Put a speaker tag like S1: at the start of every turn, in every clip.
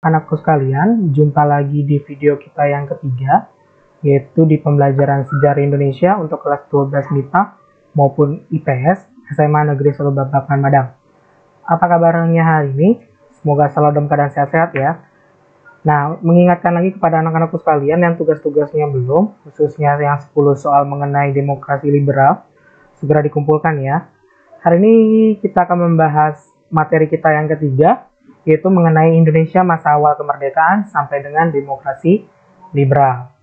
S1: Anakku sekalian, jumpa lagi di video kita yang ketiga, yaitu di pembelajaran sejarah Indonesia untuk kelas 12 MIPA maupun IPS SMA Negeri 1 Babakan Madang. Apa kabarnya hari ini? Semoga selalu dalam keadaan sehat-sehat ya. Nah, mengingatkan lagi kepada anak-anakku sekalian yang tugas-tugasnya belum, khususnya yang 10 soal mengenai demokrasi liberal, segera dikumpulkan ya. Hari ini kita akan membahas materi kita yang ketiga, yaitu mengenai Indonesia masa awal kemerdekaan sampai dengan demokrasi liberal.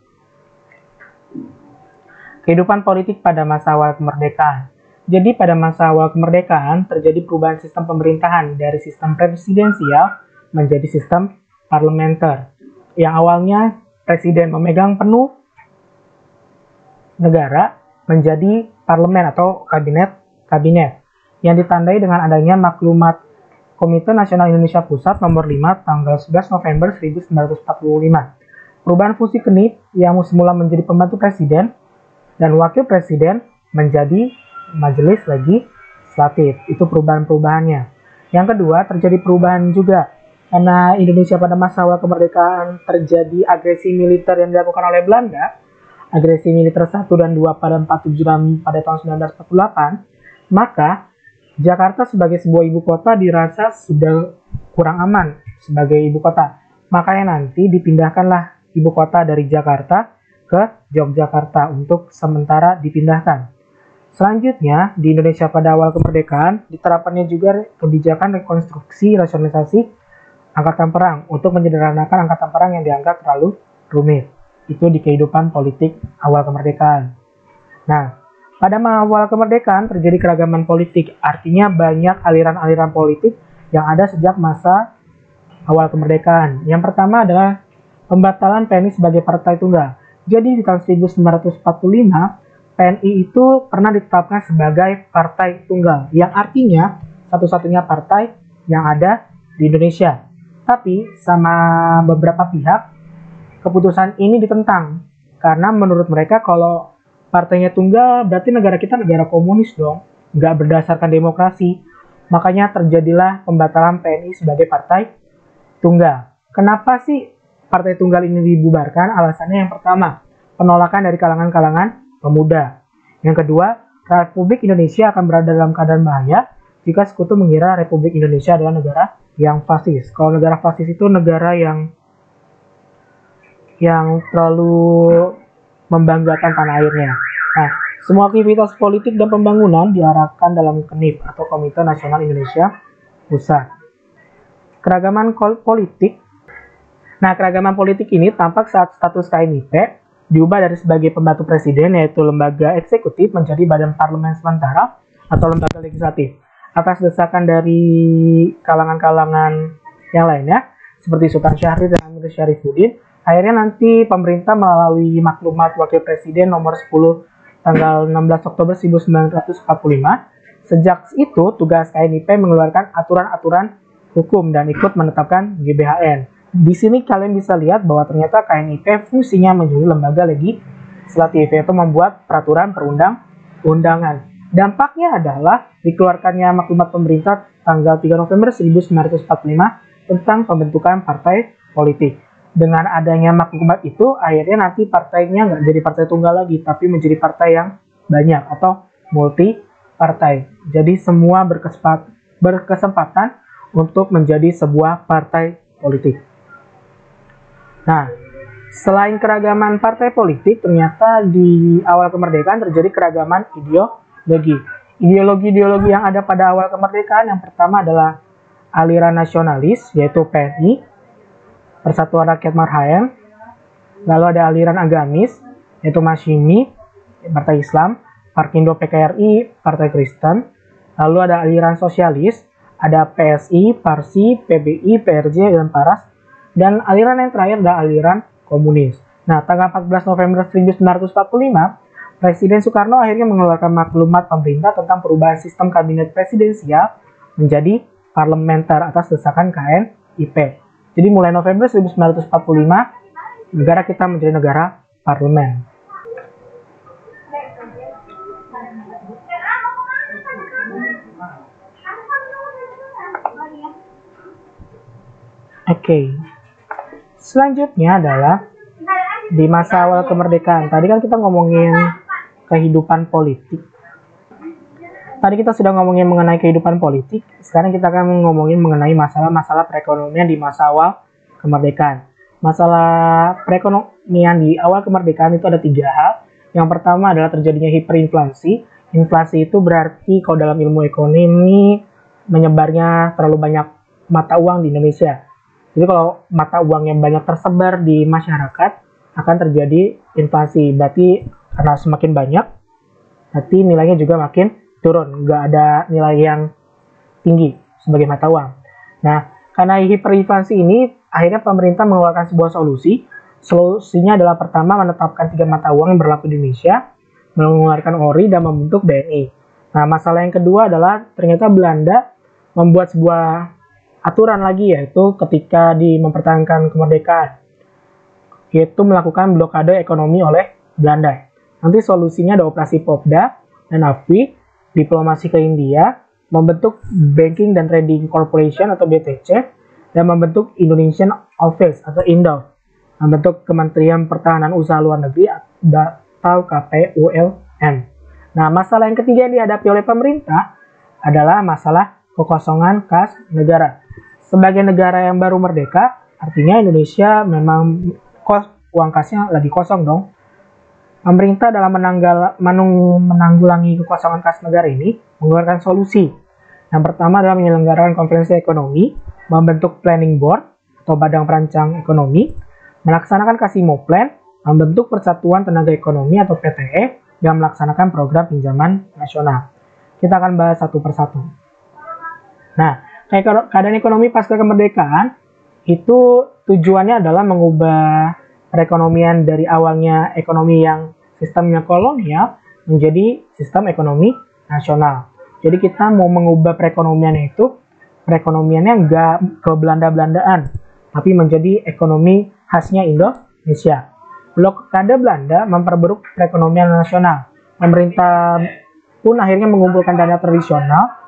S1: Kehidupan politik pada masa awal kemerdekaan. Jadi pada masa awal kemerdekaan terjadi perubahan sistem pemerintahan dari sistem presidensial menjadi sistem parlementer. Yang awalnya presiden memegang penuh negara menjadi parlemen atau kabinet yang ditandai dengan adanya maklumat Komite Nasional Indonesia Pusat nomor 5 tanggal 11 November 1945. Perubahan fungsi KNIP yang semula menjadi pembantu presiden dan wakil presiden menjadi majelis legislatif. Itu perubahan-perubahannya. Yang kedua, terjadi perubahan juga karena Indonesia pada masa awal kemerdekaan terjadi agresi militer yang dilakukan oleh Belanda. Agresi militer 1 dan 2 pada 47 pada tahun 1948, maka Jakarta sebagai sebuah ibu kota dirasa sudah kurang aman sebagai ibu kota. Makanya nanti dipindahkanlah ibu kota dari Jakarta ke Yogyakarta untuk sementara dipindahkan. Selanjutnya, di Indonesia pada awal kemerdekaan diterapkannya juga kebijakan rekonstruksi rasionalisasi angkatan perang untuk menyederhanakan angkatan perang yang dianggap terlalu rumit. Itu di kehidupan politik awal kemerdekaan. Nah, pada awal kemerdekaan terjadi keragaman politik, artinya banyak aliran-aliran politik yang ada sejak masa awal kemerdekaan. Yang pertama adalah pembatalan PNI sebagai partai tunggal. Jadi di tahun 1945, PNI itu pernah ditetapkan sebagai partai tunggal, yang artinya satu-satunya partai yang ada di Indonesia. Tapi sama beberapa pihak, keputusan ini ditentang karena menurut mereka kalau partainya tunggal berarti negara kita negara komunis dong, nggak berdasarkan demokrasi. Makanya terjadilah pembatalan PNI sebagai partai tunggal. Kenapa sih partai tunggal ini dibubarkan? Alasannya yang pertama, penolakan dari kalangan-kalangan pemuda. Yang kedua, Republik Indonesia akan berada dalam keadaan bahaya jika sekutu mengira Republik Indonesia adalah negara yang fasis. Kalau negara fasis itu negara yang terlalu membanggakan tanah airnya. Nah, semua aktivitas politik dan pembangunan diarahkan dalam KNIP atau Komite Nasional Indonesia Pusat. Keragaman politik. Nah, keragaman politik ini tampak saat status KNIP diubah dari sebagai pembantu presiden, yaitu lembaga eksekutif, menjadi badan parlemen sementara atau lembaga legislatif. Atas desakan dari kalangan-kalangan yang lainnya, seperti Sultan Syahrir dan Amir Syarifuddin, akhirnya nanti pemerintah melalui maklumat Wakil Presiden nomor 10 tanggal 16 Oktober 1945, sejak itu tugas KNIP mengeluarkan aturan-aturan hukum dan ikut menetapkan GBHN. Di sini kalian bisa lihat bahwa ternyata KNIP fungsinya menjadi lembaga legislatif, yaitu membuat peraturan perundang-undangan. Dampaknya adalah dikeluarkannya maklumat pemerintah tanggal 3 November 1945 tentang pembentukan partai politik. Dengan adanya maklumat itu, akhirnya nanti partainya nggak jadi partai tunggal lagi, tapi menjadi partai yang banyak atau multi partai. Jadi semua berkesempatan untuk menjadi sebuah partai politik. Nah, selain keragaman partai politik, ternyata di awal kemerdekaan terjadi keragaman ideologi. Ideologi yang ada pada awal kemerdekaan yang pertama adalah aliran nasionalis, yaitu PNI, Persatuan Rakyat Marhaen. Lalu ada aliran agamis, yaitu Masyumi, Partai Islam, Parkindo PKRI, Partai Kristen. Lalu ada aliran sosialis, ada PSI, Parsi, PBI, PRJ, dan Paras. Dan aliran yang terakhir adalah aliran komunis. Nah, tanggal 14 November 1945, Presiden Soekarno akhirnya mengeluarkan maklumat pemerintah tentang perubahan sistem kabinet presidensial menjadi parlementer atas desakan KNIP. Jadi mulai November 1945, negara kita menjadi negara parlemen. Oke. Selanjutnya adalah di masa awal kemerdekaan. Tadi kan kita ngomongin kehidupan politik. Tadi kita sudah ngomongin mengenai kehidupan politik. Sekarang kita akan ngomongin mengenai masalah-masalah perekonomian di masa awal kemerdekaan. Masalah perekonomian di awal kemerdekaan itu ada 3 hal. Yang pertama adalah terjadinya hiperinflasi. Inflasi itu berarti kalau dalam ilmu ekonomi menyebarnya terlalu banyak mata uang di Indonesia. Jadi kalau mata uang yang banyak tersebar di masyarakat akan terjadi inflasi. Berarti karena semakin banyak, berarti nilainya juga makin turun. Nggak ada nilai yang tinggi sebagai mata uang. Nah, karena hiperinflasi ini, akhirnya pemerintah mengeluarkan sebuah solusi. Solusinya adalah pertama menetapkan 3 mata uang yang berlaku di Indonesia, mengeluarkan ORI dan membentuk BNI. Nah, masalah yang kedua adalah ternyata Belanda membuat sebuah aturan lagi, yaitu ketika mempertahankan kemerdekaan, yaitu melakukan blokade ekonomi oleh Belanda. Nanti solusinya ada operasi Popda dan AFWI, diplomasi ke India, membentuk Banking dan Trading Corporation atau BTC, dan membentuk Indonesian Office atau Indo, membentuk Kementerian Pertahanan Usaha Luar Negeri atau KPULN. Nah, masalah yang ketiga yang dihadapi oleh pemerintah adalah masalah kekosongan kas negara. Sebagai negara yang baru merdeka, artinya Indonesia memang uang kasnya lagi kosong dong. Pemerintah dalam menanggulangi kekosongan kas negara ini mengeluarkan solusi. Yang pertama adalah menyelenggarakan konferensi ekonomi, membentuk planning board atau badan perancang ekonomi, melaksanakan Kasino Plan, membentuk Persatuan Tenaga Ekonomi atau PTE, dan melaksanakan program pinjaman nasional. Kita akan bahas satu persatu. Nah, keadaan ekonomi pasca kemerdekaan itu tujuannya adalah mengubah perekonomian dari awalnya ekonomi yang sistemnya kolonial menjadi sistem ekonomi nasional. Jadi kita mau mengubah perekonomiannya nggak ke Belanda-Belandaan, tapi menjadi ekonomi khasnya Indonesia. Blokade Belanda memperburuk perekonomian nasional. Pemerintah pun akhirnya mengumpulkan dana tradisional.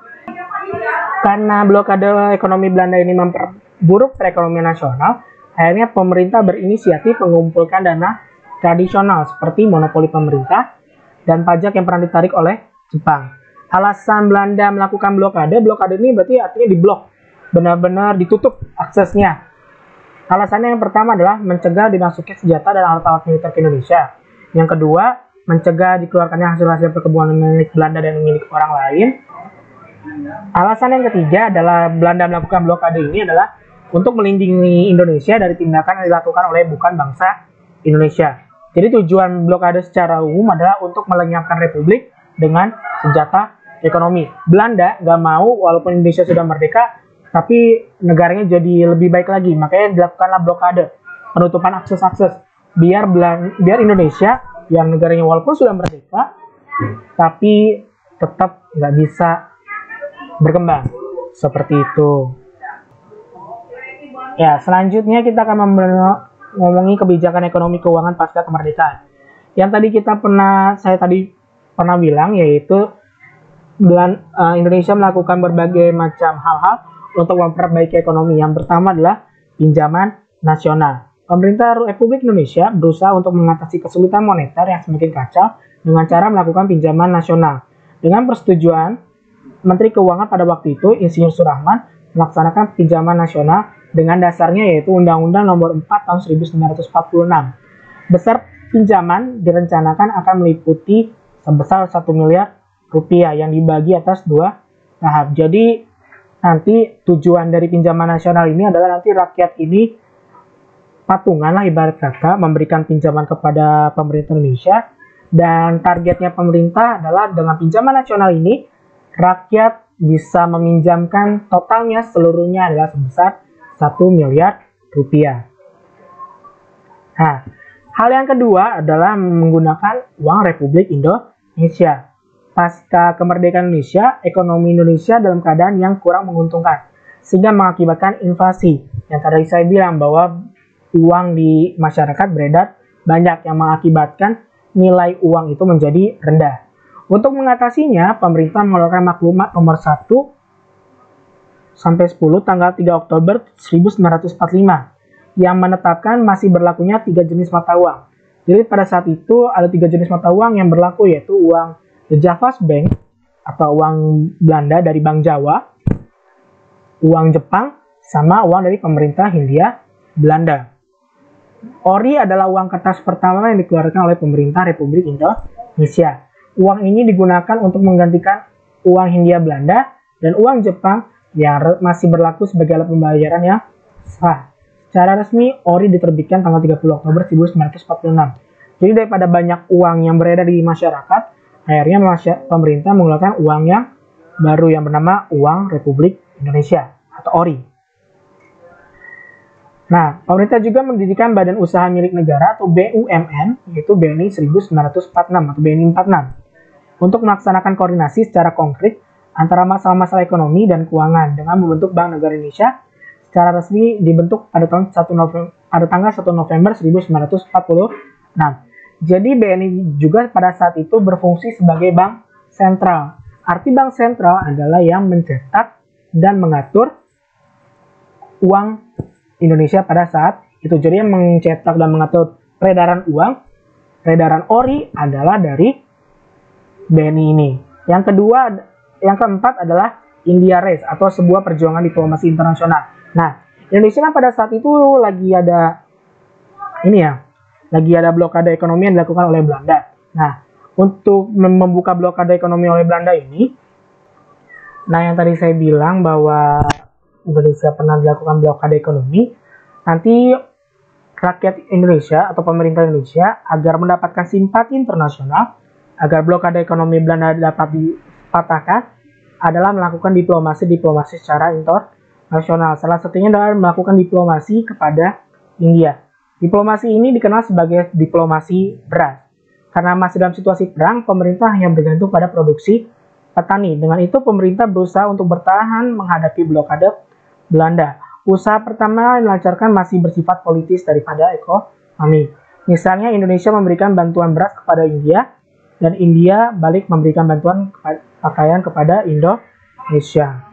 S1: Karena blokade ekonomi Belanda ini memperburuk perekonomian nasional, akhirnya pemerintah berinisiatif mengumpulkan dana tradisional seperti monopoli pemerintah dan pajak yang pernah ditarik oleh Jepang. Alasan Belanda melakukan blokade ini berarti artinya diblok, benar-benar ditutup aksesnya. Alasannya yang pertama adalah mencegah dimasuki senjata dan alat-alat militer ke Indonesia. Yang kedua, mencegah dikeluarkannya hasil-hasil perkebunan milik Belanda dan milik orang lain. Alasan yang ketiga adalah Belanda melakukan blokade ini adalah untuk melindungi Indonesia dari tindakan yang dilakukan oleh bukan bangsa Indonesia. Jadi tujuan blokade secara umum adalah untuk melenyapkan republik dengan senjata ekonomi. Belanda gak mau walaupun Indonesia sudah merdeka, tapi negaranya jadi lebih baik lagi. Makanya dilakukanlah blokade, penutupan akses-akses. Biar Indonesia yang negaranya walaupun sudah merdeka, tapi tetap nggak bisa berkembang. Seperti itu. Ya, selanjutnya kita akan ngomongi kebijakan ekonomi keuangan pasca kemerdekaan. Yang tadi saya pernah bilang, yaitu Indonesia melakukan berbagai macam hal-hal untuk memperbaiki ekonomi. Yang pertama adalah pinjaman nasional. Pemerintah Republik Indonesia berusaha untuk mengatasi kesulitan moneter yang semakin kacau dengan cara melakukan pinjaman nasional. Dengan persetujuan Menteri Keuangan pada waktu itu, Insinyur Surahman, melaksanakan pinjaman nasional dengan dasarnya yaitu Undang-Undang Nomor 4 Tahun 1946. Besar pinjaman direncanakan akan meliputi sebesar 1 miliar rupiah yang dibagi atas 2 tahap. Jadi nanti tujuan dari pinjaman nasional ini adalah nanti rakyat ini patungan lah ibarat kata memberikan pinjaman kepada pemerintah Indonesia, dan targetnya pemerintah adalah dengan pinjaman nasional ini rakyat bisa meminjamkan totalnya seluruhnya adalah sebesar 1 miliar rupiah. Nah, hal yang kedua adalah menggunakan uang Republik Indonesia. Pasca kemerdekaan Indonesia, ekonomi Indonesia dalam keadaan yang kurang menguntungkan, sehingga mengakibatkan inflasi. Yang tadi saya bilang bahwa uang di masyarakat beredar banyak yang mengakibatkan nilai uang itu menjadi rendah. Untuk mengatasinya, pemerintah mengeluarkan maklumat nomor 1 sampai 10 tanggal 3 Oktober 1945 yang menetapkan masih berlakunya 3 jenis mata uang. Jadi pada saat itu ada 3 jenis mata uang yang berlaku, yaitu uang The Java's Bank atau uang Belanda dari Bank Jawa, uang Jepang, sama uang dari pemerintah Hindia Belanda. Ori adalah uang kertas pertama yang dikeluarkan oleh pemerintah Republik Indonesia. Uang ini digunakan untuk menggantikan uang Hindia Belanda dan uang Jepang yang masih berlaku sebagai alat pembayaran yang sah. Secara resmi, ori diterbitkan tanggal 30 Oktober 1946. Jadi daripada banyak uang yang beredar di masyarakat, akhirnya pemerintah mengeluarkan uang yang baru yang bernama uang Republik Indonesia atau ori. Nah, pemerintah juga mendirikan Badan Usaha Milik Negara atau BUMN, yaitu BNI 1946 atau BNI 46, untuk melaksanakan koordinasi secara konkret antara masalah-masalah ekonomi dan keuangan dengan membentuk Bank Negara Indonesia. Secara resmi dibentuk pada tanggal 1 November 1946. Jadi BNI juga pada saat itu berfungsi sebagai bank sentral. Arti bank sentral adalah yang mencetak dan mengatur uang Indonesia pada saat itu. Jadi yang mencetak dan mengatur peredaran uang, peredaran ori adalah dari BNI ini. Yang keempat adalah India Race atau sebuah perjuangan diplomasi internasional. Nah, Indonesia kan pada saat itu lagi ada blokade ekonomi yang dilakukan oleh Belanda. Nah, untuk membuka blokade ekonomi oleh Belanda ini, yang tadi saya bilang bahwa Indonesia pernah dilakukan blokade ekonomi, nanti rakyat Indonesia atau pemerintah Indonesia agar mendapatkan simpati internasional, agar blokade ekonomi Belanda dapat dipatahkan, adalah melakukan diplomasi secara internasional. Salah satunya adalah melakukan diplomasi kepada India. Diplomasi ini dikenal sebagai diplomasi beras. Karena masih dalam situasi perang, pemerintah hanya bergantung pada produksi petani. Dengan itu, pemerintah berusaha untuk bertahan menghadapi blokade Belanda. Usaha pertama yang dilancarkan masih bersifat politis daripada ekonomi. Misalnya, Indonesia memberikan bantuan beras kepada India, dan India balik memberikan bantuan pakaian kepada Indonesia.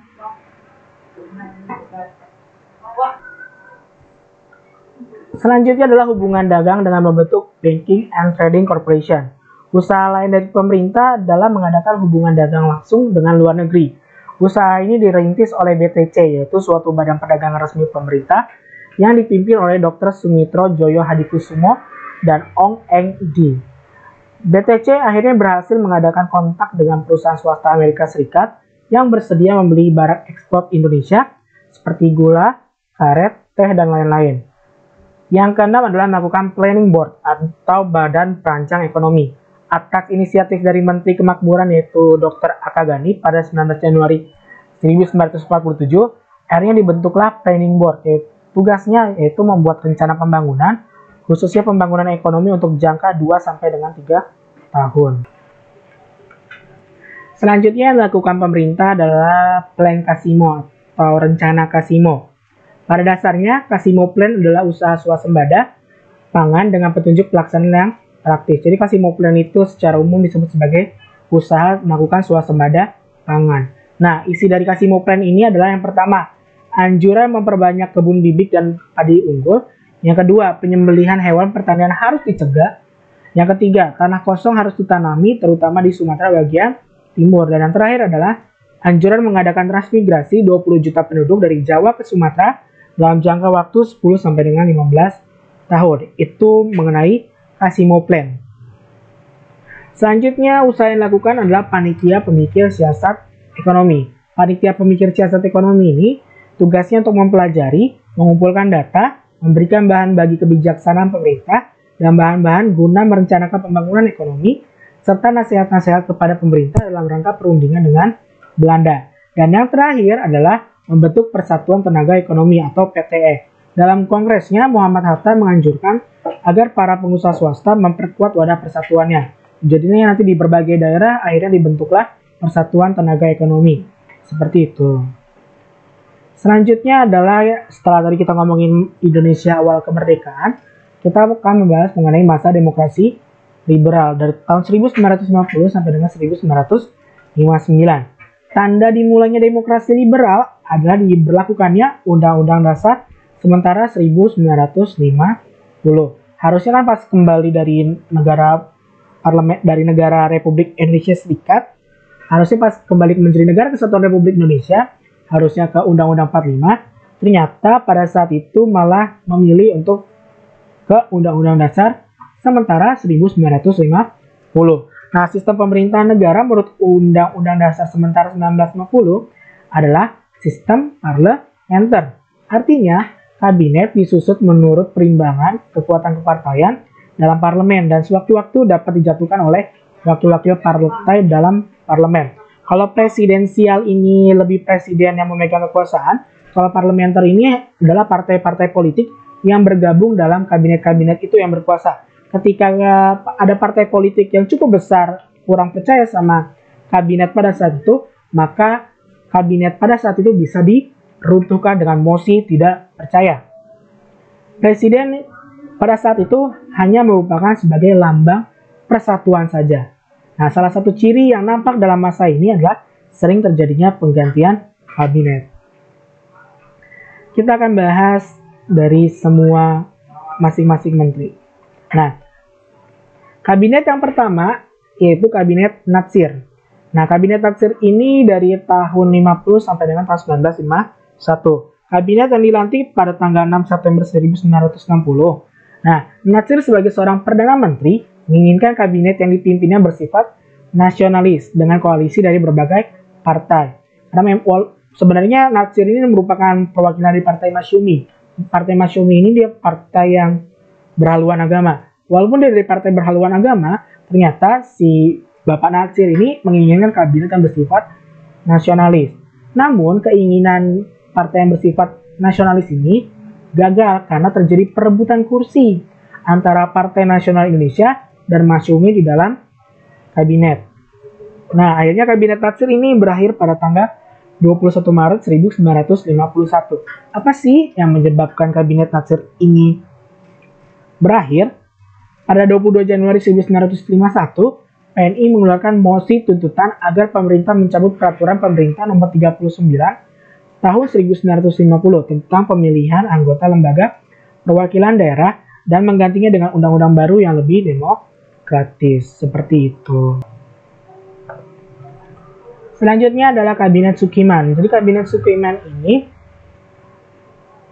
S1: Selanjutnya adalah hubungan dagang dengan membentuk Banking and Trading Corporation. Usaha lain dari pemerintah adalah mengadakan hubungan dagang langsung dengan luar negeri. Usaha ini dirintis oleh BTC, yaitu suatu badan perdagangan resmi pemerintah yang dipimpin oleh Dr. Sumitro Joyo Hadikusumo dan Ong Eng Di. BTC akhirnya berhasil mengadakan kontak dengan perusahaan swasta Amerika Serikat yang bersedia membeli barang ekspor Indonesia seperti gula, karet, teh, dan lain-lain. Yang keenam adalah melakukan Planning Board atau Badan Perancang Ekonomi. Atas inisiatif dari Menteri Kemakmuran yaitu Dr. Akagani pada 19 Januari 1947, akhirnya dibentuklah Planning Board. Tugasnya yaitu membuat rencana pembangunan, khususnya pembangunan ekonomi untuk jangka 2 sampai dengan 3 tahun. Selanjutnya yang dilakukan pemerintah adalah Plan Kasimo atau Rencana Kasimo. Pada dasarnya, Kasimo Plan adalah usaha swasembada pangan dengan petunjuk pelaksanaan yang praktis. Jadi Kasimo Plan itu secara umum disebut sebagai usaha melakukan swasembada pangan. Nah, isi dari Kasimo Plan ini adalah yang pertama, anjuran memperbanyak kebun bibit dan padi unggul. Yang kedua, penyembelihan hewan pertanian harus dicegah. Yang ketiga, tanah kosong harus ditanami terutama di Sumatera bagian timur. Dan yang terakhir adalah anjuran mengadakan transmigrasi 20 juta penduduk dari Jawa ke Sumatera dalam jangka waktu 10 sampai dengan 15 tahun. Itu mengenai Kasimo Plan. Selanjutnya, usaha yang dilakukan adalah Panitia Pemikir Siasat Ekonomi. Panitia Pemikir Siasat Ekonomi ini tugasnya untuk mempelajari, mengumpulkan data, memberikan bahan bagi kebijaksanaan pemerintah, dan bahan-bahan guna merencanakan pembangunan ekonomi, serta nasihat-nasihat kepada pemerintah dalam rangka perundingan dengan Belanda. Dan yang terakhir adalah membentuk Persatuan Tenaga Ekonomi atau PTE. Dalam kongresnya, Muhammad Hatta menganjurkan agar para pengusaha swasta memperkuat wadah persatuannya. Jadinya nanti di berbagai daerah akhirnya dibentuklah Persatuan Tenaga Ekonomi. Seperti itu. Selanjutnya adalah setelah tadi kita ngomongin Indonesia awal kemerdekaan, kita akan membahas mengenai masa demokrasi liberal dari tahun 1950 sampai dengan 1959. Tanda dimulainya demokrasi liberal adalah diberlakukannya Undang-Undang Dasar sementara 1950. Harusnya kan pas kembali dari negara parlemen dari negara Republik Indonesia Serikat, harusnya pas kembali menjadi negara kesatuan Republik Indonesia, harusnya ke Undang-Undang 45, ternyata pada saat itu malah memilih untuk ke Undang-Undang Dasar sementara 1950. Nah, sistem pemerintahan negara menurut Undang-Undang Dasar sementara 1950 adalah sistem parlementer. Artinya, kabinet disusun menurut perimbangan kekuatan kepartaian dalam parlemen dan sewaktu-waktu dapat dijatuhkan oleh wakil-wakil partai dalam parlemen. Kalau presidensial ini lebih presiden yang memegang kekuasaan, kalau parlementer ini adalah partai-partai politik yang bergabung dalam kabinet-kabinet itu yang berkuasa. Ketika ada partai politik yang cukup besar kurang percaya sama kabinet pada saat itu, maka kabinet pada saat itu bisa diruntuhkan dengan mosi tidak percaya. Presiden pada saat itu hanya merupakan sebagai lambang persatuan saja. Nah, salah satu ciri yang nampak dalam masa ini adalah sering terjadinya penggantian kabinet. Kita akan bahas dari semua masing-masing menteri. Nah, kabinet yang pertama yaitu kabinet Natsir. Nah, kabinet Natsir ini dari tahun 50 sampai dengan tahun 1951. Kabinet yang dilantik pada tanggal 6 September 1960. Nah, Natsir sebagai seorang Perdana Menteri menginginkan kabinet yang dipimpinnya bersifat nasionalis dengan koalisi dari berbagai partai. Karena sebenarnya Natsir ini merupakan perwakilan dari Partai Masyumi. Partai Masyumi ini dia partai yang berhaluan agama. Walaupun dia dari partai berhaluan agama, ternyata si Bapak Natsir ini menginginkan kabinet yang bersifat nasionalis. Namun keinginan partai yang bersifat nasionalis ini gagal karena terjadi perebutan kursi antara Partai Nasional Indonesia dan Masyumi di dalam kabinet. Nah, akhirnya kabinet Natsir ini berakhir pada tanggal 21 Maret 1951. Apa sih yang menyebabkan kabinet Natsir ini berakhir? Pada 22 Januari 1951, PNI mengeluarkan mosi tuntutan agar pemerintah mencabut peraturan pemerintah nomor 39 tahun 1950 tentang pemilihan anggota lembaga perwakilan daerah dan menggantinya dengan undang-undang baru yang lebih demokratis. Seperti itu. Selanjutnya adalah Kabinet Sukiman. Jadi Kabinet Sukiman ini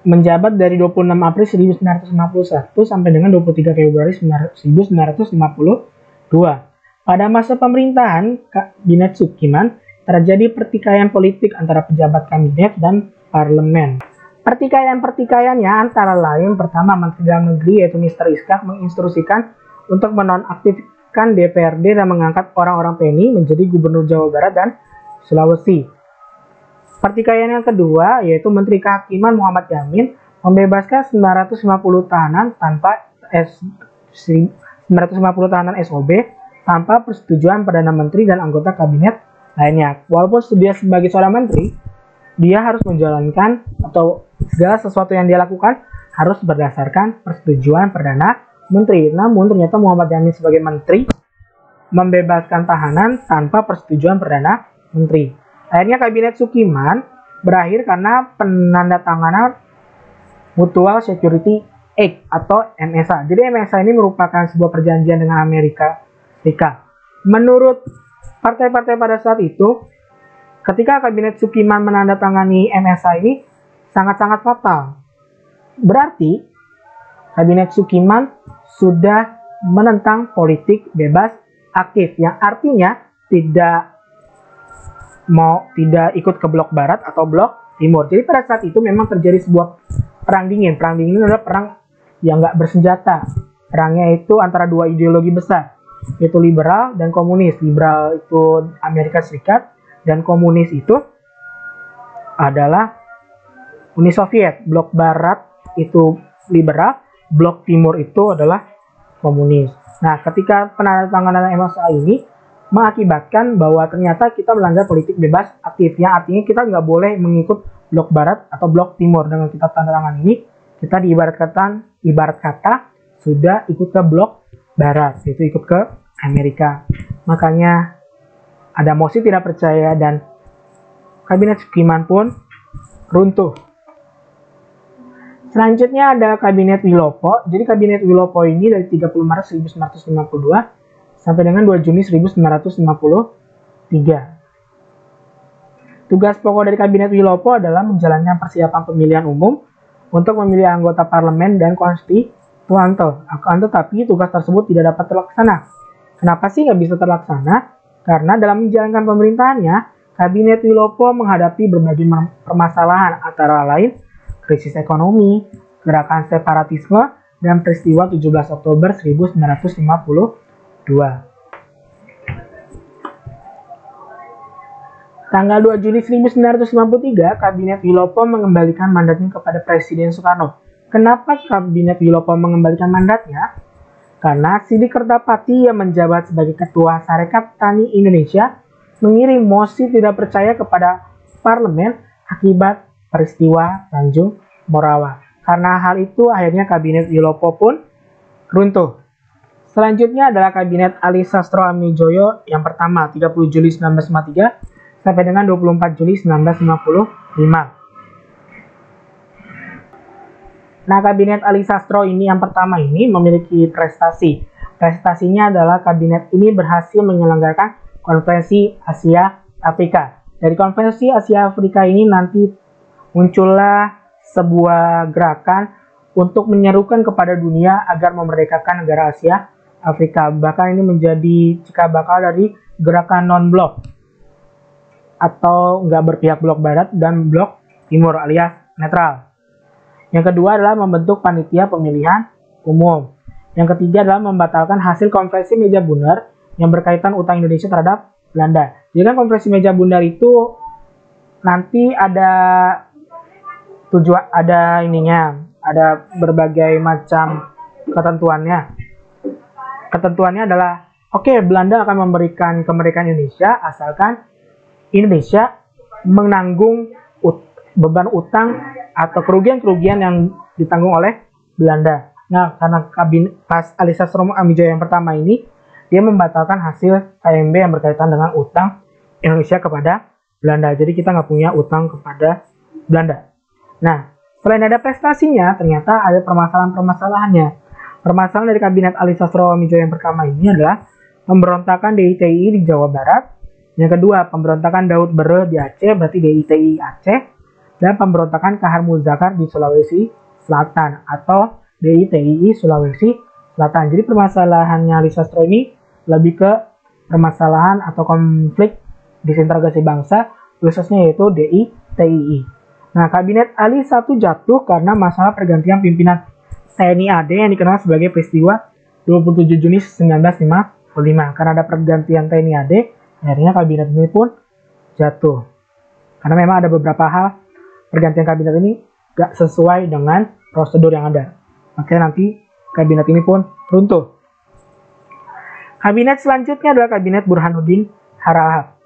S1: menjabat dari 26 April 1951 sampai dengan 23 Februari 1952. Pada masa pemerintahan Kabinet Sukiman, terjadi pertikaian politik antara pejabat kabinet dan parlemen. Pertikaian-pertikaiannya antara lain, pertama, Menteri Dalam Negeri yaitu Mr. Iskak menginstruksikan untuk menonaktifkan DPRD dan mengangkat orang-orang PNI menjadi Gubernur Jawa Barat dan Sulawesi. Pertikaian yang kedua yaitu Menteri Kehakiman Muhammad Yamin membebaskan 950 tahanan tanpa 950 tahanan SOB tanpa persetujuan Perdana Menteri dan anggota kabinet lainnya. Walaupun dia sebagai seorang menteri, dia harus menjalankan atau segala sesuatu yang dia lakukan harus berdasarkan persetujuan Perdana Menteri. Namun ternyata Muhammad Yamin sebagai menteri membebaskan tahanan tanpa persetujuan Perdana Menteri. Akhirnya Kabinet Sukiman berakhir karena penandatanganan Mutual Security Act atau MSA. Jadi MSA ini merupakan sebuah perjanjian dengan Amerika Serikat. Menurut partai-partai pada saat itu, ketika Kabinet Sukiman menandatangani MSA ini sangat-sangat fatal. Berarti Kabinet Sukiman sudah menentang politik bebas aktif, yang artinya tidak ikut ke blok barat atau blok timur. Jadi pada saat itu memang terjadi sebuah perang dingin. Perang dingin ini adalah perang yang nggak bersenjata. Perangnya itu antara dua ideologi besar, yaitu liberal dan komunis. Liberal itu Amerika Serikat dan komunis itu adalah Uni Soviet. Blok barat itu liberal, blok timur itu adalah komunis. Nah, ketika penandatanganan MSA ini mengakibatkan bahwa ternyata kita melanggar politik bebas aktif, yang artinya kita nggak boleh mengikut blok barat atau blok timur. Dengan kita tanda tangan ini, kita ibarat kata sudah ikut ke blok barat, yaitu ikut ke Amerika. Makanya ada mosi tidak percaya dan Kabinet Sukiman pun runtuh. Selanjutnya ada Kabinet Wilopo. Jadi Kabinet Wilopo ini dari 30 Maret 1952 sampai dengan 2 Juni 1953. Tugas pokok dari Kabinet Wilopo adalah menjalankan persiapan pemilihan umum untuk memilih anggota parlemen dan konstituante. Akan tetapi tugas tersebut tidak dapat terlaksana. Kenapa sih nggak bisa terlaksana? Karena dalam menjalankan pemerintahannya, Kabinet Wilopo menghadapi berbagai permasalahan, antara lain krisis ekonomi, gerakan separatisme, dan peristiwa 17 Oktober 1952. Tanggal 2 Juli 1953, Kabinet Wilopo mengembalikan mandatnya kepada Presiden Soekarno. Kenapa Kabinet Wilopo mengembalikan mandatnya? Karena Sidi Kertapati yang menjabat sebagai Ketua Sarekat Tani Indonesia mengirim mosi tidak percaya kepada parlemen akibat peristiwa Tanjung Morawa. Karena hal itu, akhirnya Kabinet Wilopo pun runtuh. Selanjutnya adalah Kabinet Ali Sastro Amijoyo yang pertama, 30 Juli 1953 sampai dengan 24 Juli 1955. Nah, Kabinet Ali Sastro ini yang pertama ini memiliki prestasi. Prestasinya adalah kabinet ini berhasil menyelenggarakan Konferensi Asia Afrika. Dari Konferensi Asia Afrika ini nanti muncullah sebuah gerakan untuk menyerukan kepada dunia agar memerdekakan negara Asia Afrika. Bahkan ini menjadi cikal bakal dari gerakan non-blok atau nggak berpihak blok barat dan blok timur alias netral. Yang kedua adalah membentuk panitia pemilihan umum. Yang ketiga adalah membatalkan hasil konferensi meja bundar yang berkaitan utang Indonesia terhadap Belanda. Jadi kan konferensi meja bundar itu nanti ada tujuan, ada berbagai macam ketentuannya. Ketentuannya adalah, oke, Belanda akan memberikan kemerdekaan Indonesia asalkan Indonesia menanggung beban utang atau kerugian-kerugian yang ditanggung oleh Belanda. Nah, karena pas Ali Sastro Amijoyo yang pertama ini, dia membatalkan hasil KMB yang berkaitan dengan utang Indonesia kepada Belanda. Jadi kita nggak punya utang kepada Belanda. Nah, selain ada prestasinya, ternyata ada permasalahan-permasalahannya. Permasalahan dari Kabinet Ali Sastro Amijoyo yang pertama ini adalah pemberontakan DITI di Jawa Barat. Yang kedua, pemberontakan Daud Bere di Aceh, berarti DITI Aceh. Dan pemberontakan Kahar Muzakar di Sulawesi Selatan atau DITI Sulawesi Selatan. Jadi permasalahannya Ali Sastro ini lebih ke permasalahan atau konflik disintegrasi bangsa, khususnya yaitu DITI. Nah, Kabinet Ali I jatuh karena masalah pergantian pimpinan TNI AD yang dikenal sebagai peristiwa 27 Juni 1955. Karena ada pergantian TNI AD, akhirnya kabinet ini pun jatuh. Karena memang ada beberapa hal pergantian kabinet ini gak sesuai dengan prosedur yang ada. Makanya nanti kabinet ini pun runtuh. Kabinet selanjutnya adalah Kabinet Burhanuddin Harahap.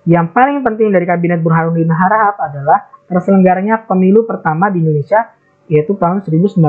S1: Yang paling penting dari Kabinet Burhanuddin Harahap adalah terselenggaranya pemilu pertama di Indonesia, yaitu tahun 1955.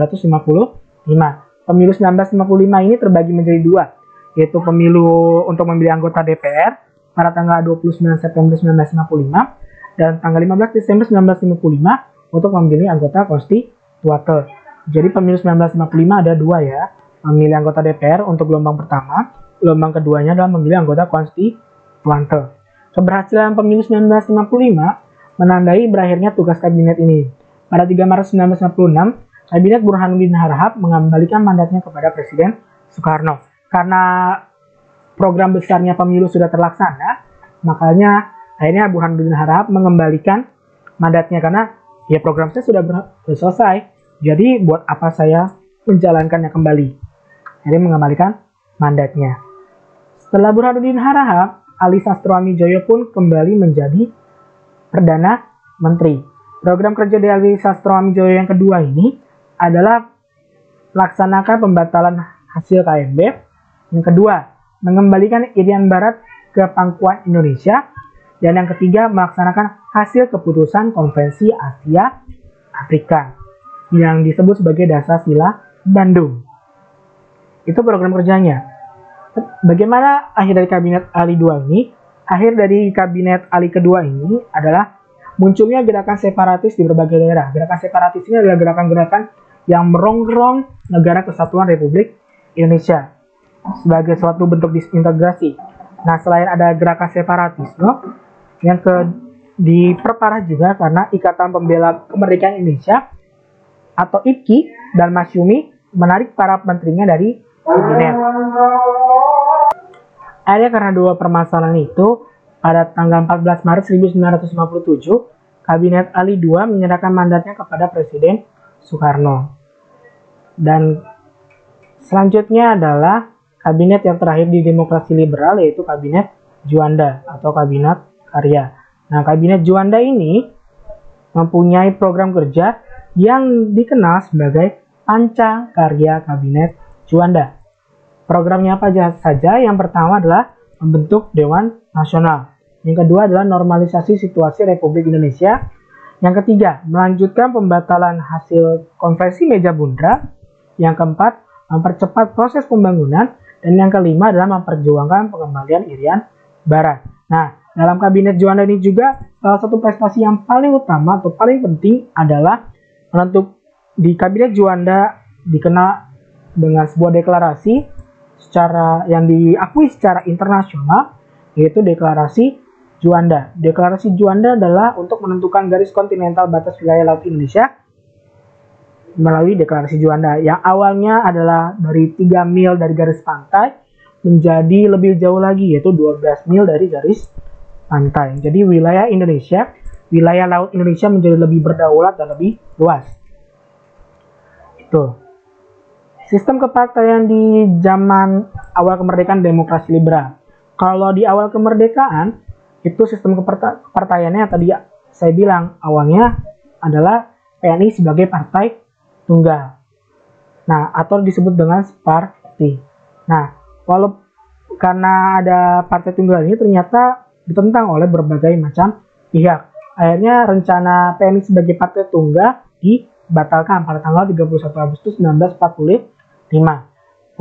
S1: Pemilu 1955 ini terbagi menjadi dua, yaitu pemilu untuk memilih anggota DPR pada tanggal 29 September 1955 dan tanggal 15 Desember 1955 untuk memilih anggota konstituante. Jadi pemilu 1955 ada dua ya, memilih anggota DPR untuk gelombang pertama, gelombang keduanya adalah memilih anggota konstituante. Keberhasilan pemilu 1955 menandai berakhirnya tugas kabinet ini. Pada 3 Maret 1956, Kabinet Burhanuddin Harahap mengembalikan mandatnya kepada Presiden Soekarno. Karena program besarnya pemilu sudah terlaksana, makanya akhirnya Burhanuddin Harahap mengembalikan mandatnya karena ya program saya sudah selesai. Jadi buat apa saya menjalankannya kembali? Akhirnya mengembalikan mandatnya. Setelah Burhanuddin Harahap, Ali Sastro Amijoyo pun kembali menjadi Perdana Menteri. Program kerja dari Ali Sastro Amijoyo yang kedua ini adalah laksanakan pembatalan hasil KMB. Yang kedua, mengembalikan Irian Barat ke pangkuan Indonesia. Dan yang ketiga, melaksanakan hasil keputusan Konferensi Asia Afrika yang disebut sebagai Dasar Sila Bandung. Itu program kerjanya. Bagaimana akhir dari Kabinet Ali II ini? Akhir dari Kabinet Ali kedua ini adalah munculnya gerakan separatis di berbagai daerah. Gerakan separatis ini adalah gerakan-gerakan yang merongrong negara kesatuan Republik Indonesia sebagai suatu bentuk disintegrasi. Nah, selain ada gerakan separatisme yang diperparah juga karena Ikatan Pembela Kemerdekaan Indonesia atau IPKI dan Masyumi menarik para menterinya dari kabinet. Akhirnya karena dua permasalahan itu, pada tanggal 14 Maret 1957, Kabinet Ali II menyerahkan mandatnya kepada Presiden Soekarno. Dan selanjutnya adalah kabinet yang terakhir di demokrasi liberal, yaitu Kabinet Juanda atau Kabinet Karya. Nah, Kabinet Juanda ini mempunyai program kerja yang dikenal sebagai Panca Karya Kabinet Juanda. Programnya apa saja? Yang pertama adalah membentuk Dewan Nasional. Yang kedua adalah normalisasi situasi Republik Indonesia. Yang ketiga, melanjutkan pembatalan hasil konvensi Meja Bundar. Yang keempat, mempercepat proses pembangunan. Dan yang kelima adalah memperjuangkan pengembalian Irian Barat. Nah, dalam Kabinet Juanda ini juga salah satu prestasi yang paling utama atau paling penting adalah di Kabinet Juanda dikenal dengan sebuah deklarasi yang diakui secara internasional, yaitu Deklarasi Juanda. Deklarasi Juanda adalah untuk menentukan garis kontinental batas wilayah laut Indonesia melalui Deklarasi Juanda yang awalnya adalah dari 3 mil dari garis pantai menjadi lebih jauh lagi, yaitu 12 mil dari garis pantai. Jadi wilayah laut Indonesia menjadi lebih berdaulat dan lebih luas. Itu. Sistem kepartaian di zaman awal kemerdekaan demokrasi liberal. Kalau di awal kemerdekaan, itu sistem kepartaiannya tadi saya bilang awalnya adalah PNI sebagai partai tunggal. Nah, atau disebut dengan Sparti. Nah, karena ada partai tunggal ini ternyata ditentang oleh berbagai macam pihak. Akhirnya rencana PNI sebagai partai tunggal dibatalkan pada tanggal 31 Agustus 1945.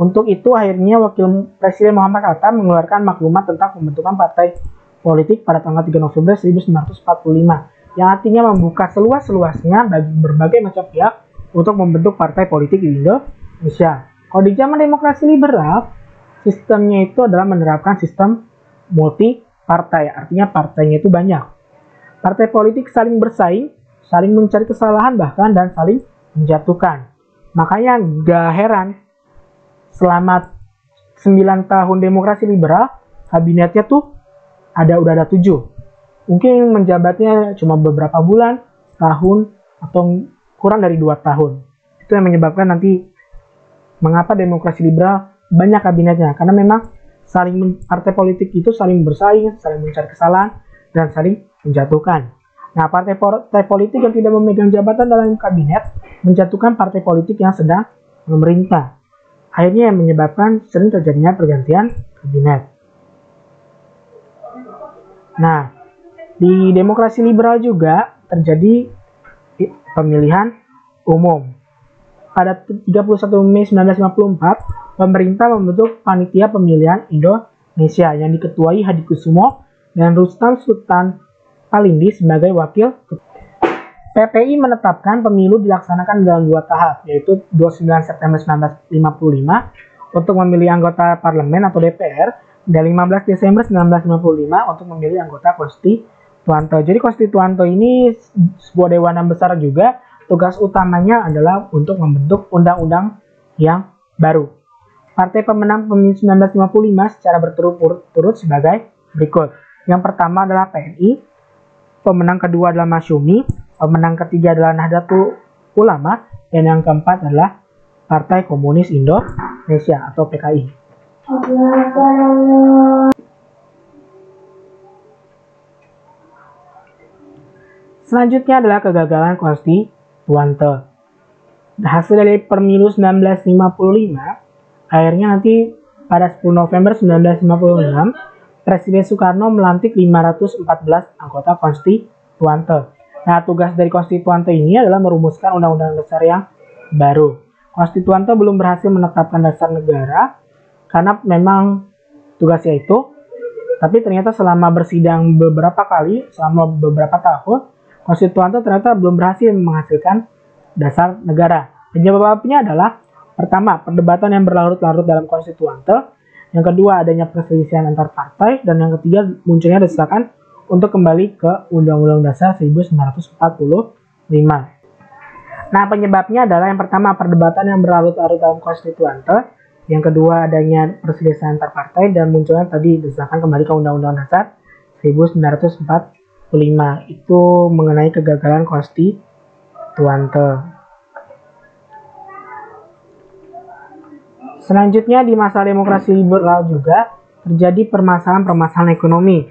S1: Untuk itu akhirnya Wakil Presiden Muhammad Hatta mengeluarkan maklumat tentang pembentukan partai politik pada tanggal 3 November 1945 yang artinya membuka seluas-luasnya bagi berbagai macam pihak untuk membentuk partai politik di Indonesia. Kalau di zaman demokrasi liberal, sistemnya itu adalah menerapkan sistem multi partai, artinya partainya itu banyak. Partai politik saling bersaing, saling mencari kesalahan bahkan dan saling menjatuhkan. Makanya gak heran selama 9 tahun demokrasi liberal, kabinetnya tuh udah ada 7. Mungkin menjabatnya cuma beberapa bulan, tahun, atau kurang dari 2 tahun. Itu yang menyebabkan nanti mengapa demokrasi liberal banyak kabinetnya. Karena memang partai politik itu saling bersaing, saling mencari kesalahan, dan saling menjatuhkan. Nah, partai politik yang tidak memegang jabatan dalam kabinet menjatuhkan partai politik yang sedang memerintah. Akhirnya yang menyebabkan sering terjadinya pergantian kabinet. Nah, di demokrasi liberal juga terjadi pemilihan umum. Pada 31 Mei 1954, pemerintah membentuk Panitia Pemilihan Indonesia yang diketuai Hadikusumo dan Rustam Sultan Palindi sebagai wakil. PPI menetapkan pemilu dilaksanakan dalam 2 tahap, yaitu 29 September 1955 untuk memilih anggota parlemen atau DPR, dan 15 Desember 1955 untuk memilih anggota konstituante. Jadi konstituante ini sebuah dewan yang besar juga, tugas utamanya adalah untuk membentuk undang-undang yang baru. Partai pemenang pemilu 1955 secara berturut-turut sebagai berikut. Yang pertama adalah PNI, pemenang kedua adalah Masyumi, pemenang ketiga adalah Nahdlatul Ulama, dan yang keempat adalah Partai Komunis Indonesia atau PKI. Selanjutnya adalah kegagalan konstituante. Hasil dari pemilu 1955, akhirnya nanti pada 10 November 1956, Presiden Soekarno melantik 514 anggota konstituante. Nah, tugas dari konstituante ini adalah merumuskan undang-undang dasar yang baru. Konstituante belum berhasil menetapkan dasar negara, karena memang tugasnya itu, tapi ternyata selama bersidang beberapa kali, selama beberapa tahun, konstituante ternyata belum berhasil menghasilkan dasar negara. Penyebabnya adalah pertama, perdebatan yang berlarut-larut dalam konstituante, yang kedua adanya perselisihan antar partai, dan yang ketiga munculnya desakan untuk kembali ke Undang-Undang Dasar 1945. Nah, penyebabnya adalah yang pertama perdebatan yang berlarut-larut dalam konstituante, yang kedua adanya perselisihan antar partai, dan munculnya tadi desakan kembali ke Undang-Undang Dasar 1945. Itu mengenai kegagalan konstituante. Selanjutnya di masa demokrasi liberal juga terjadi permasalahan-permasalahan ekonomi.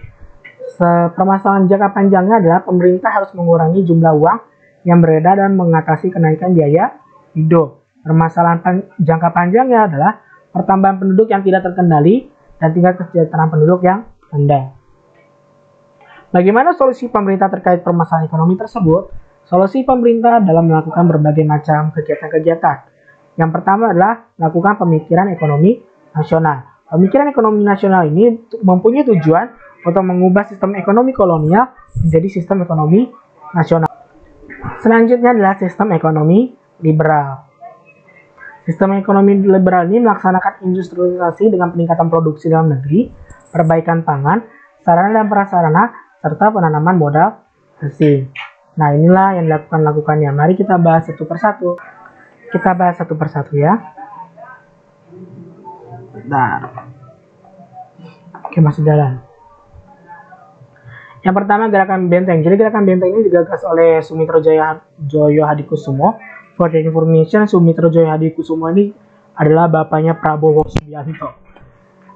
S1: Permasalahan jangka panjangnya adalah pemerintah harus mengurangi jumlah uang yang beredar dan mengatasi kenaikan biaya hidup. Permasalahan jangka panjangnya adalah pertambahan penduduk yang tidak terkendali dan tingkat kesejahteraan penduduk yang rendah. Bagaimana solusi pemerintah terkait permasalahan ekonomi tersebut? Solusi pemerintah dalam melakukan berbagai macam kegiatan-kegiatan. Yang pertama adalah melakukan pemikiran ekonomi nasional. Pemikiran ekonomi nasional ini mempunyai tujuan untuk mengubah sistem ekonomi kolonial menjadi sistem ekonomi nasional. Selanjutnya adalah sistem ekonomi liberal. Sistem ekonomi liberal ini melaksanakan industrialisasi dengan peningkatan produksi dalam negeri, perbaikan pangan, sarana dan prasarana, serta penanaman modal asing. Nah, inilah yang dilakukannya. Mari kita bahas satu persatu. Kita bahas satu persatu ya. Bentar. Oke, masuk jalan. Yang pertama gerakan benteng. Jadi gerakan benteng ini digagas oleh Sumitro Joyo Hadikusumo. For the information, Sumitro Joyo Hadikusumo ini adalah bapaknya Prabowo Subianto.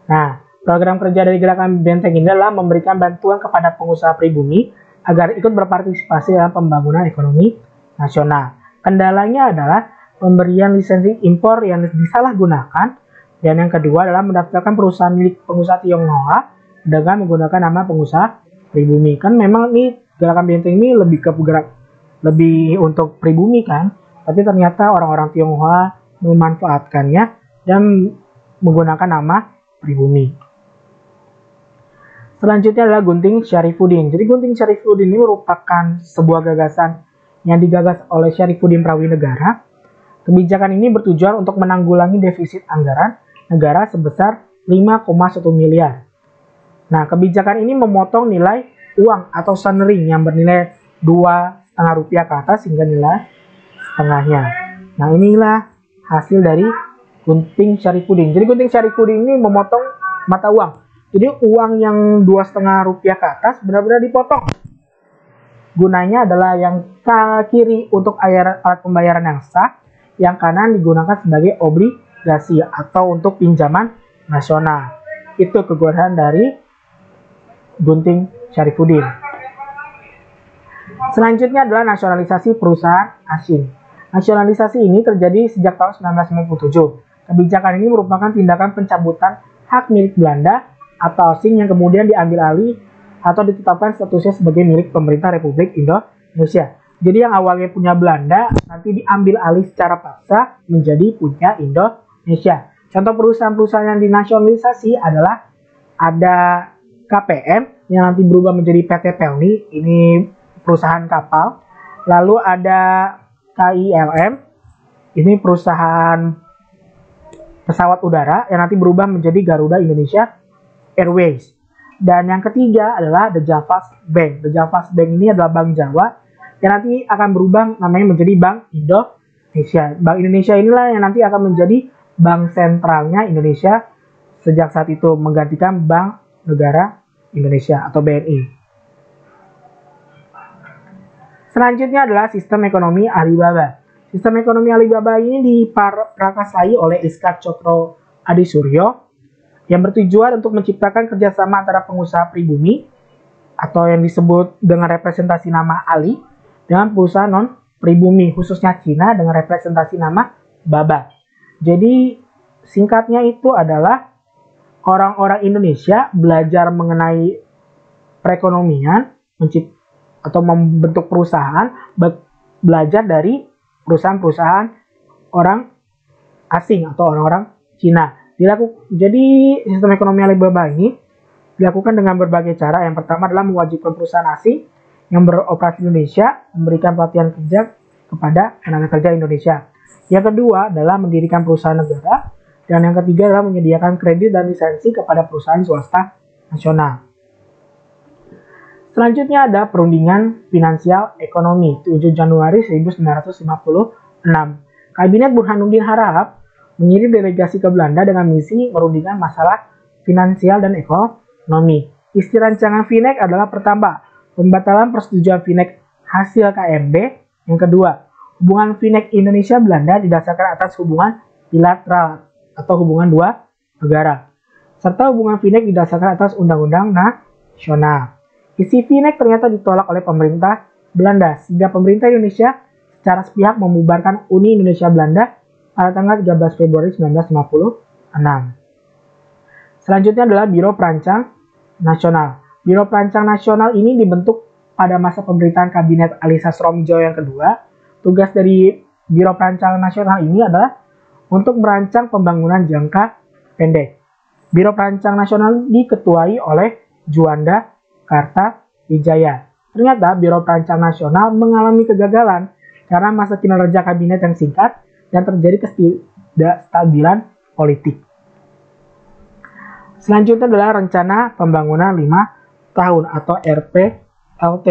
S1: Nah, program kerja dari gerakan benteng ini adalah memberikan bantuan kepada pengusaha pribumi agar ikut berpartisipasi dalam pembangunan ekonomi nasional. Kendalanya adalah pemberian lisensi impor yang disalahgunakan, dan yang kedua adalah mendaftarkan perusahaan milik pengusaha Tionghoa dengan menggunakan nama pengusaha pribumi. Kan memang nih gerakan benteng ini lebih untuk pribumi kan, tapi ternyata orang-orang Tionghoa memanfaatkannya dan menggunakan nama pribumi. Selanjutnya adalah Gunting Syarifuddin. Jadi Gunting Syarifuddin ini merupakan sebuah gagasan yang digagas oleh Syarifuddin Prawinegara. Kebijakan ini bertujuan untuk menanggulangi defisit anggaran negara sebesar 5,1 miliar. Nah, kebijakan ini memotong nilai uang atau sunring yang bernilai Rp2,5 ke atas hingga nilai setengahnya. Nah, inilah hasil dari Gunting Syarifuddin. Jadi Gunting Syarifuddin ini memotong mata uang. Jadi uang yang Rp2,5 ke atas benar-benar dipotong. Gunanya adalah yang kiri untuk alat pembayaran yang sah, yang kanan digunakan sebagai obligasi atau untuk pinjaman nasional. Itu kegunaan dari Gunting Syarifuddin. Selanjutnya adalah nasionalisasi perusahaan asing. Nasionalisasi ini terjadi sejak tahun 1997. Kebijakan ini merupakan tindakan pencabutan hak milik Belanda atau asing yang kemudian diambil alih atau ditetapkan statusnya sebagai milik pemerintah Republik Indonesia. Jadi yang awalnya punya Belanda nanti diambil alih secara paksa menjadi punya Indonesia. Contoh perusahaan-perusahaan yang dinasionalisasi adalah ada KPM yang nanti berubah menjadi PT Pelni, ini perusahaan kapal. Lalu ada KILM, ini perusahaan pesawat udara yang nanti berubah menjadi Garuda Indonesia Airways. Dan yang ketiga adalah The Javas Bank. The Javas Bank ini adalah Bank Jawa yang nanti akan berubah namanya menjadi Bank Indonesia. Bank Indonesia inilah yang nanti akan menjadi bank sentralnya Indonesia sejak saat itu, menggantikan Bank Negara Indonesia atau BNI. Selanjutnya adalah sistem ekonomi Alibaba. Sistem ekonomi Alibaba ini diprakarsai oleh Iskak Cokro Adisuryo yang bertujuan untuk menciptakan kerjasama antara pengusaha pribumi atau yang disebut dengan representasi nama Ali dengan perusahaan non pribumi, khususnya Cina dengan representasi nama Baba. Jadi singkatnya itu adalah orang-orang Indonesia belajar mengenai perekonomian atau membentuk perusahaan, belajar dari perusahaan-perusahaan orang asing atau orang-orang Cina. Jadi sistem ekonomi Alibaba ini dilakukan dengan berbagai cara. Yang pertama adalah mewajibkan perusahaan asing yang beroperasi di Indonesia memberikan pelatihan kerja kepada tenaga kerja Indonesia. Yang kedua adalah mendirikan perusahaan negara. Dan yang ketiga adalah menyediakan kredit dan lisensi kepada perusahaan swasta nasional. Selanjutnya ada perundingan finansial ekonomi 7 Januari 1956. Kabinet Burhanuddin Harahap mengirim delegasi ke Belanda dengan misi merundingkan masalah finansial dan ekonomi. Isi rancangan FINEK adalah pertama, pembatalan persetujuan FINEK hasil KMB. Yang kedua, hubungan FINEK Indonesia-Belanda didasarkan atas hubungan bilateral atau hubungan dua negara, serta hubungan FINEK didasarkan atas undang-undang nasional. Isi FINEK ternyata ditolak oleh pemerintah Belanda, sehingga pemerintah Indonesia secara sepihak membubarkan Uni Indonesia-Belanda pada tanggal 13 Februari 1956. Selanjutnya adalah Biro Perancang Nasional. Biro Perancang Nasional ini dibentuk pada masa pemerintahan Kabinet Ali Sastroamidjojo yang kedua. Tugas dari Biro Perancang Nasional ini adalah untuk merancang pembangunan jangka pendek. Biro Perancang Nasional diketuai oleh Juanda Kartawijaya. Ternyata Biro Perancang Nasional mengalami kegagalan karena masa kinerja kabinet yang singkat dan terjadi ketidakstabilan politik. Selanjutnya adalah Rencana Pembangunan 5 Tahun atau RPLT.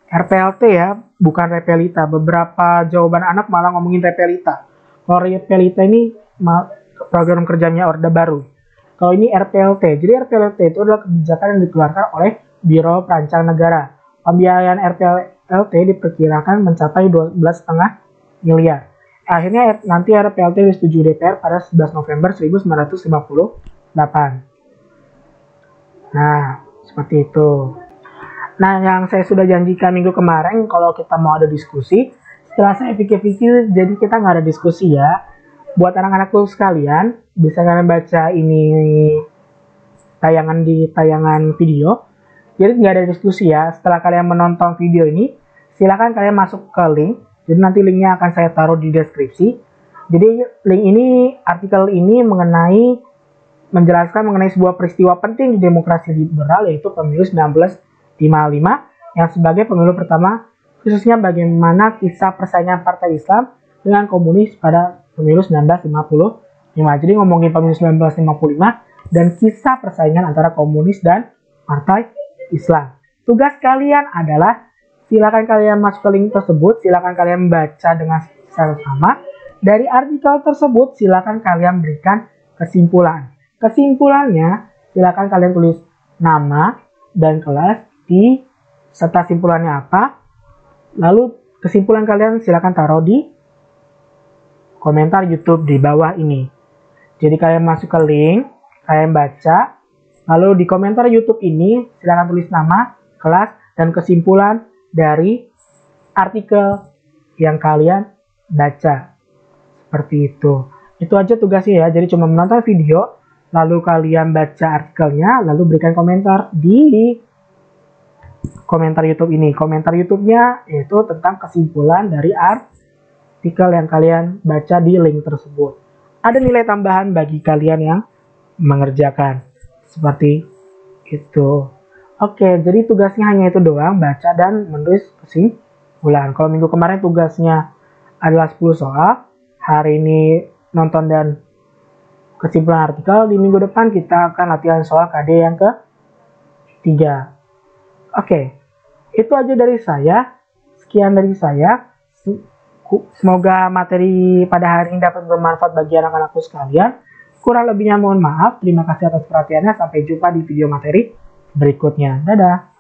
S1: RPLT ya, bukan Repelita. Beberapa jawaban anak malah ngomongin Repelita. Kalau Repelita ini program kerjanya Orde Baru. Kalau ini RPLT. Jadi RPLT itu adalah kebijakan yang dikeluarkan oleh Biro Perancang Negara. Pembiayaan RPLT diperkirakan mencapai 12,5 miliar. Akhirnya nanti RPLT disetujui DPR pada 11 November 1958. Nah, seperti itu. Nah, yang saya sudah janjikan minggu kemarin, kalau kita mau ada diskusi, setelah saya pikir-pikir, jadi kita nggak ada diskusi ya. Buat anak-anakku sekalian, bisa kalian baca ini tayangan di tayangan video. Jadi nggak ada diskusi ya. Setelah kalian menonton video ini, silakan kalian masuk ke link. Jadi nanti linknya akan saya taruh di deskripsi. Jadi link ini, artikel ini menjelaskan mengenai sebuah peristiwa penting di demokrasi liberal, yaitu pemilu 1955 yang sebagai pemilu pertama, khususnya bagaimana kisah persaingan Partai Islam dengan komunis pada pemilu 1955. Jadi ngomongin pemilu 1955 dan kisah persaingan antara komunis dan Partai Islam. Tugas kalian adalah silakan kalian masuk ke link tersebut, silakan kalian baca dengan sama. Dari artikel tersebut silakan kalian berikan kesimpulan. Kesimpulannya silakan kalian tulis nama dan kelas di serta simpulannya apa. Lalu kesimpulan kalian silakan taruh di komentar YouTube di bawah ini. Jadi kalian masuk ke link, kalian baca, lalu di komentar YouTube ini silakan tulis nama, kelas, dan kesimpulan dari artikel yang kalian baca. Seperti itu. Itu aja tugasnya ya. Jadi cuma menonton video, lalu kalian baca artikelnya, lalu berikan komentar di komentar YouTube ini. Komentar YouTube-nya yaitu tentang kesimpulan dari artikel yang kalian baca di link tersebut. Ada nilai tambahan bagi kalian yang mengerjakan. Seperti itu. Oke, jadi tugasnya hanya itu doang, baca dan menulis kesimpulan. Kalau minggu kemarin tugasnya adalah 10 soal, hari ini nonton dan kesimpulan artikel. Di minggu depan kita akan latihan soal KD yang ke-3. Oke, itu aja dari saya. Sekian dari saya. Semoga materi pada hari ini dapat bermanfaat bagi anak-anakku sekalian. Kurang lebihnya mohon maaf. Terima kasih atas perhatiannya. Sampai jumpa di video materi berikutnya. Dadah.